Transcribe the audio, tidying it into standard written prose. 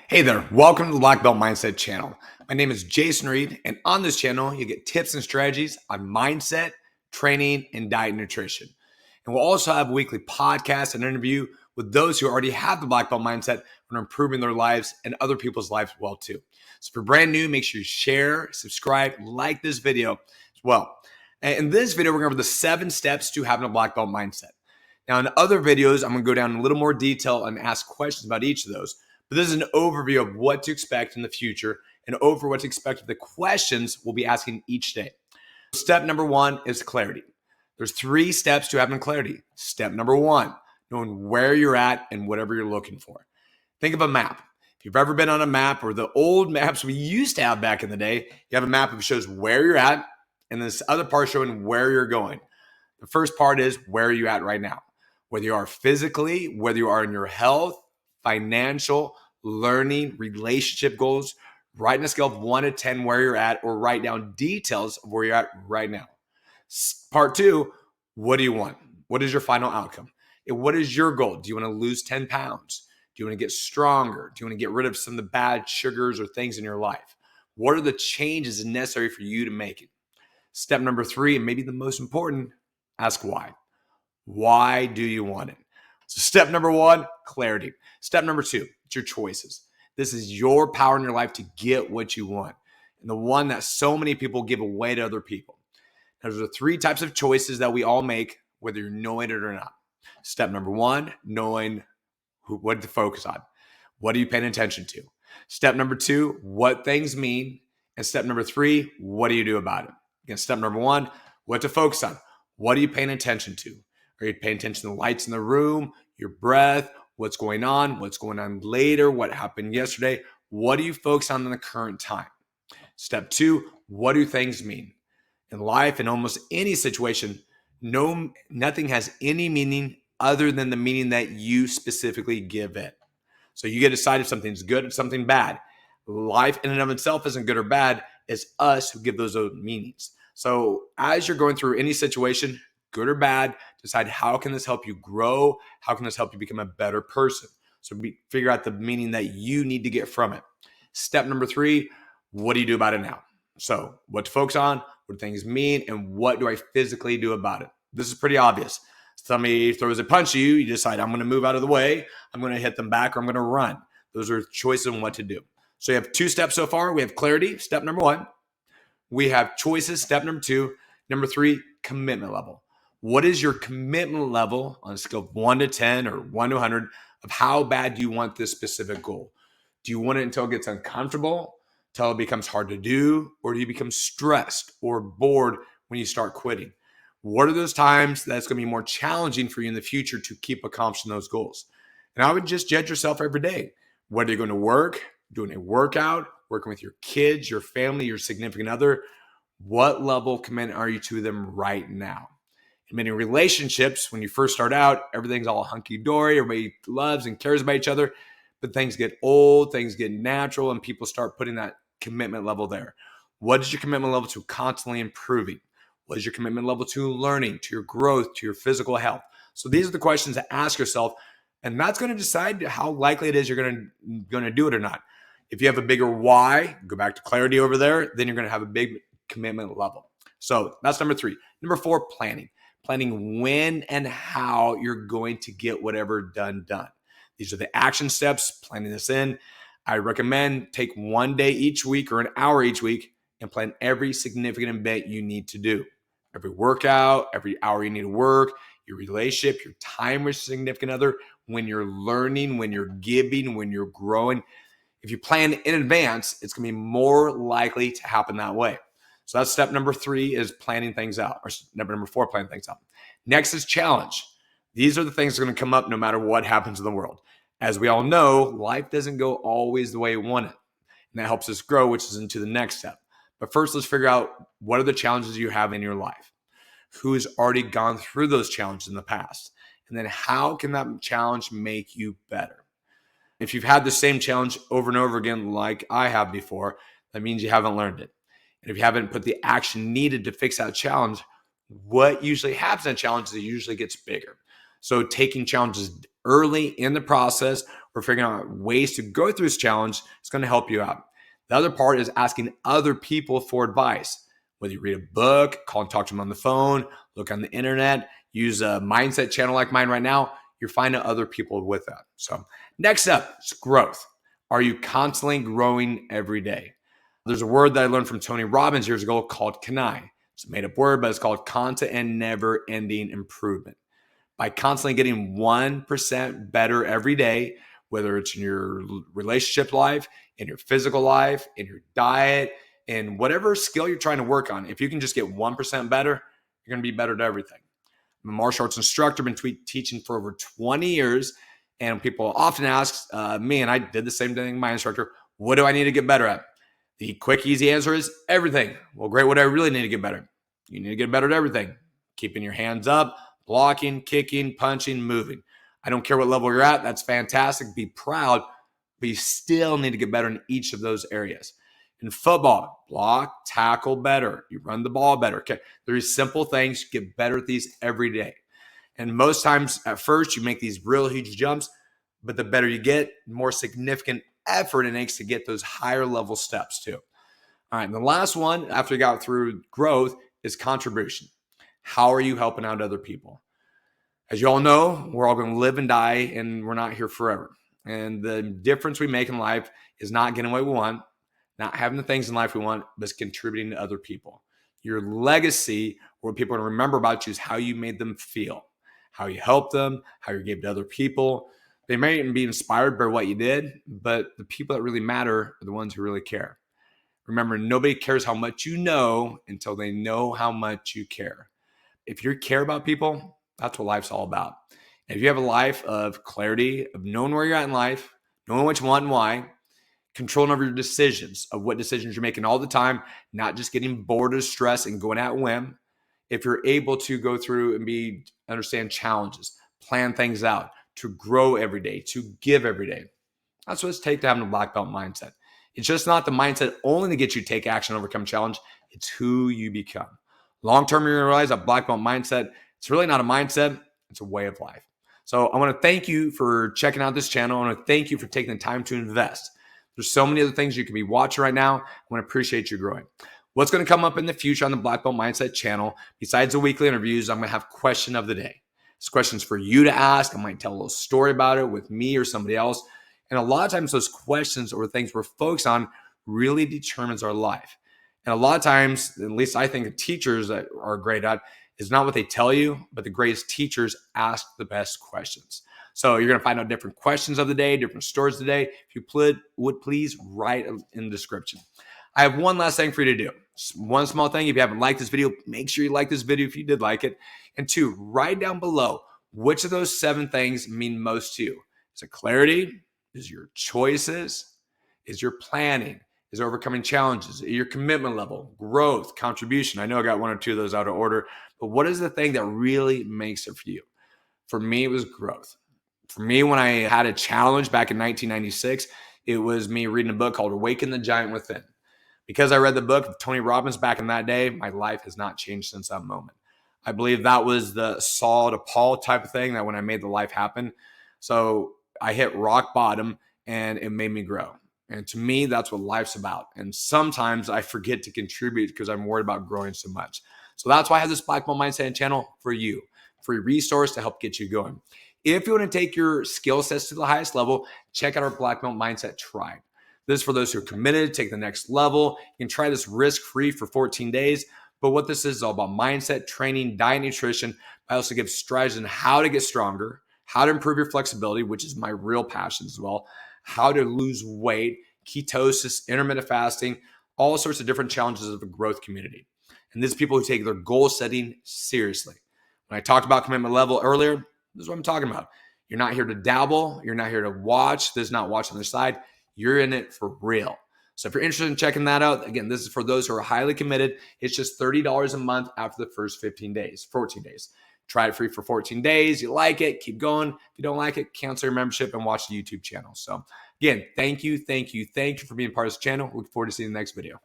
Hey there, welcome to the Blackbelt Mindset channel. My name is Jason Reed, and on this channel, you get tips and strategies on mindset, training, and diet and nutrition. And we'll also have a weekly podcast and interview with those who already have the Blackbelt Mindset and are improving their lives and other people's lives as well too. So if you're brand new, make sure you share, subscribe, like this video as well. And in this video, we're going to cover the 7 steps to having a Blackbelt Mindset. Now, in other videos, I'm going to go down in a little more detail and ask questions about each of those. But this is an overview of what to expect in the future and over what to expect of the questions we'll be asking each day. Step number 1 is clarity. There's 3 steps to having clarity. Step number 1, knowing where you're at and whatever you're looking for. Think of a map. If you've ever been on a map or the old maps we used to have back in the day, you have a map that shows where you're at and this other part showing where you're going. The first part is where you're at right now. Whether you are physically, whether you are in your health, financial, learning, relationship goals, write on a scale of 1 to 10 where you're at, or write down details of where you're at right now. Part 2, what do you want? What is your final outcome? And what is your goal? Do you want to lose 10 pounds? Do you want to get stronger? Do you want to get rid of some of the bad sugars or things in your life? What are the changes necessary for you to make it? Step number 3, and maybe the most important, ask why. Why do you want it? So step number 1, clarity. Step number 2, it's your choices. This is your power in your life to get what you want. And the one that so many people give away to other people. Now, there's 3 types of choices that we all make, whether you're knowing it or not. Step number 1, knowing what to focus on. What are you paying attention to? Step number 2, what things mean. And step number 3, what do you do about it? Again, step number 1, what to focus on. What are you paying attention to? Are you paying attention to the lights in the room, your breath, what's going on later, what happened yesterday? What do you focus on in the current time? Step 2, what do things mean? In life, in almost any situation, nothing has any meaning other than the meaning that you specifically give it. So you get to decide if something's good or something bad. Life in and of itself isn't good or bad. It's us who give those meanings. So as you're going through any situation, good or bad, decide how can this help you grow? How can this help you become a better person? So figure out the meaning that you need to get from it. Step number 3, what do you do about it now? So what to focus on, what do things mean, and what do I physically do about it? This is pretty obvious. Somebody throws a punch at you, you decide I'm going to move out of the way, I'm going to hit them back, or I'm going to run. Those are choices on what to do. So you have 2 steps so far. We have clarity, step number 1. We have choices, step number 2. Number 3, commitment level. What is your commitment level on a scale of 1 to 10 or 1 to 100 of how bad do you want this specific goal? Do you want it until it gets uncomfortable, until it becomes hard to do, or do you become stressed or bored when you start quitting? What are those times that's going to be more challenging for you in the future to keep accomplishing those goals? And I would just judge yourself every day. Whether you're going to work, doing a workout, working with your kids, your family, your significant other, what level of commitment are you to them right now? In many relationships, when you first start out, everything's all hunky-dory. Everybody loves and cares about each other. But things get old, things get natural, and people start putting that commitment level there. What is your commitment level to constantly improving? What is your commitment level to learning, to your growth, to your physical health? So these are the questions to ask yourself, and that's going to decide how likely it is you're going to do it or not. If you have a bigger why, go back to clarity over there, then you're going to have a big commitment level. So that's number 3. Number 4, planning. Planning when and how you're going to get whatever done. These are the action steps, planning this in. I recommend take 1 day each week or an hour each week and plan every significant event you need to do. Every workout, every hour you need to work, your relationship, your time with significant other, when you're learning, when you're giving, when you're growing. If you plan in advance, it's going to be more likely to happen that way. So that's step number 3 is planning things out, or number 4, planning things out. Next is challenge. These are the things that are going to come up no matter what happens in the world. As we all know, life doesn't go always the way we want it. And that helps us grow, which is into the next step. But first, let's figure out what are the challenges you have in your life? Who has already gone through those challenges in the past? And then how can that challenge make you better? If you've had the same challenge over and over again like I have before, that means you haven't learned it. And if you haven't put the action needed to fix that challenge, what usually happens in challenges, it usually gets bigger. So taking challenges early in the process or figuring out ways to go through this challenge is going to help you out. The other part is asking other people for advice. Whether you read a book, call and talk to them on the phone, look on the internet, use a mindset channel like mine right now, you're finding other people with that. So next up is growth. Are you constantly growing every day? There's a word that I learned from Tony Robbins years ago called Kanai. It's a made up word, but it's called constant and never ending improvement. By constantly getting 1% better every day, whether it's in your relationship life, in your physical life, in your diet, in whatever skill you're trying to work on, if you can just get 1% better, you're going to be better at everything. I'm a martial arts instructor, been teaching for over 20 years, and people often ask me, and I did the same thing, my instructor, what do I need to get better at? The quick, easy answer is everything. Well, great. What do I really need to get better? You need to get better at everything. Keeping your hands up, blocking, kicking, punching, moving. I don't care what level you're at. That's fantastic. Be proud, but you still need to get better in each of those areas. In football, block, tackle better. You run the ball better. Okay. There's simple things. Get better at these every day. And most times at first you make these real huge jumps, but the better you get, the more significant effort it takes to get those higher level steps too. All right. And the last one after you got through growth is contribution. How are you helping out other people? As you all know, we're all going to live and die, and we're not here forever. And the difference we make in life is not getting what we want, not having the things in life we want, but it's contributing to other people. Your legacy, what people are going to remember about you, is how you made them feel, how you helped them, how you gave to other people. They may even be inspired by what you did, but the people that really matter are the ones who really care. Remember, nobody cares how much you know until they know how much you care. If you care about people, that's what life's all about. And if you have a life of clarity, of knowing where you're at in life, knowing what you want and why, controlling over your decisions, of what decisions you're making all the time, not just getting bored or stressed and going at whim. If you're able to go through and understand challenges, plan things out, to grow every day, to give every day. That's what it's take to have a black belt mindset. It's just not the mindset only to get you to take action and overcome challenge. It's who you become. Long-term, you're going to realize that black belt mindset, it's really not a mindset. It's a way of life. So I want to thank you for checking out this channel. I want to thank you for taking the time to invest. There's so many other things you can be watching right now. I want to appreciate you growing. What's going to come up in the future on the Black Belt Mindset channel, besides the weekly interviews, I'm going to have question of the day. This question's for you to ask. I might tell a little story about it with me or somebody else. And a lot of times those questions or things we're focused on really determines our life. And a lot of times, at least I think teachers that are great at, is not what they tell you, but the greatest teachers ask the best questions. So you're going to find out different questions of the day, different stories today. If you would please write in the description. I have one last thing for you to do. One small thing. If you haven't liked this video, make sure you like this video if you did like it. And two, write down below which of those 7 things mean most to you. Is it clarity? Is your choices? Is your planning? Is overcoming challenges? Your commitment level, growth, contribution? I know I got 1 or 2 of those out of order, but what is the thing that really makes it for you? For me, it was growth. For me, when I had a challenge back in 1996, it was me reading a book called Awaken the Giant Within. Because I read the book of Tony Robbins back in that day, my life has not changed since that moment. I believe that was the Saul to Paul type of thing, that when I made the life happen. So I hit rock bottom and it made me grow. And to me, that's what life's about. And sometimes I forget to contribute because I'm worried about growing so much. So that's why I have this Black Belt Mindset channel for you, free resource to help get you going. If you want to take your skill sets to the highest level, check out our Black Belt Mindset Tribe. This is for those who are committed, take the next level. You can try this risk-free for 14 days. But what this is all about mindset, training, diet, nutrition. I also give strategies on how to get stronger, how to improve your flexibility, which is my real passion as well, how to lose weight, ketosis, intermittent fasting, all sorts of different challenges of the growth community. And these are people who take their goal setting seriously. When I talked about commitment level earlier, this is what I'm talking about. You're not here to dabble. You're not here to watch. This is not watch on the side. You're in it for real. So if you're interested in checking that out, again, this is for those who are highly committed. It's just $30 a month after the first 14 days. Try it free for 14 days. You like it, keep going. If you don't like it, cancel your membership and watch the YouTube channel. So again, thank you for being part of this channel. Look forward to seeing you in the next video.